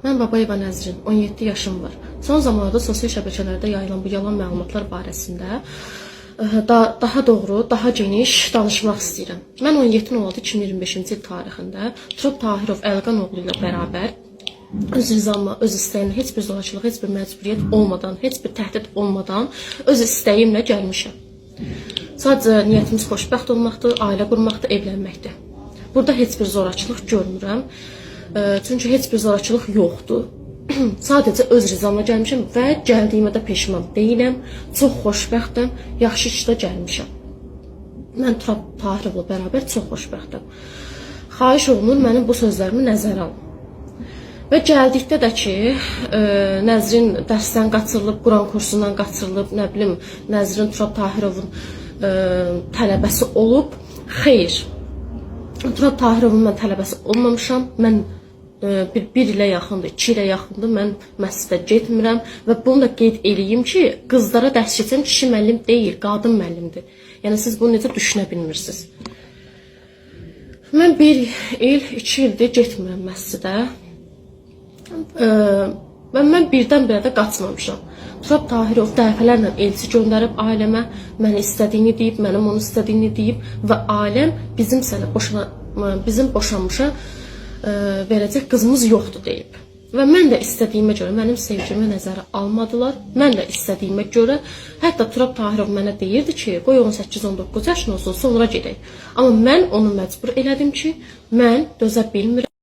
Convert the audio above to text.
Mən Babayeva Nəzrin, 17 yaşım var. Son zamanlarda sosial şəbəkələrdə yayılan bu yalan məlumatlar barəsində daha doğru, daha geniş danışmaq istəyirəm. Mən 17.06.2025-ci il tarixində Turab Tahirov Əlqan oğlu ilə bərabər öz rızamla, öz istəyimlə, heç bir zorakılıq, heç bir məcburiyyət olmadan, heç bir təhdid olmadan öz istəyimlə gəlmişəm. Sadəcə niyyətimiz xoşbəxt olmaqdır, ailə qurmaqdır, evlənməkdir. Burada heç bir zorakılıq görmürəm. Çünki heç bir zorakılıq yoxdur. Sadəcə öz rızamla gəlmişəm və gəldiyimə də peşman deyiləm. Çox xoşbəxtəm, yaxşı işdə gəlmişəm. Mən Turab Tahirovla bərabər çox xoşbəxtəm. Xahiş olunur mənim bu sözlərimi nəzərə alın. Və gəldikdə də ki, Nəzrin dərsdən qaçırılıb, Quran kursundan qaçırılıb, nə bilim, Nəzrin Turab Tahirovun tələbəsi olub. Xeyr. Turab Tahirovun mən tələbəsi olmamışam. Mən bir ilə yaxındır, 2 ilə yaxındır, mən məscidə getmirəm və bunu da qeyd eləyim ki, qızlara dərs keçən kişi müəllim deyil, qadın müəllimdir. Yəni siz bunu necə düşünə bilmirsiniz? Mən 1 il, 2 ildir getmirəm məscidə və mən birdən-birə də qaçmamışam. Turab Tahirov dəfələrlə elçi göndərib ailəmə, məni istədiyini deyib, mənim onu istədiyini deyib və ailəm bizim boşanmışa verəcək qızımız yoxdur deyib. Və mən də istədiyimə görə, mənim sevgimi nəzərə almadılar. Mən də istədiyimə görə, hətta Turab Tahirov mənə deyirdi ki, qoy 18-19 yaşın olsun, sonra gedək. Amma mən onu məcbur elədim ki, mən dözə bilmirəm.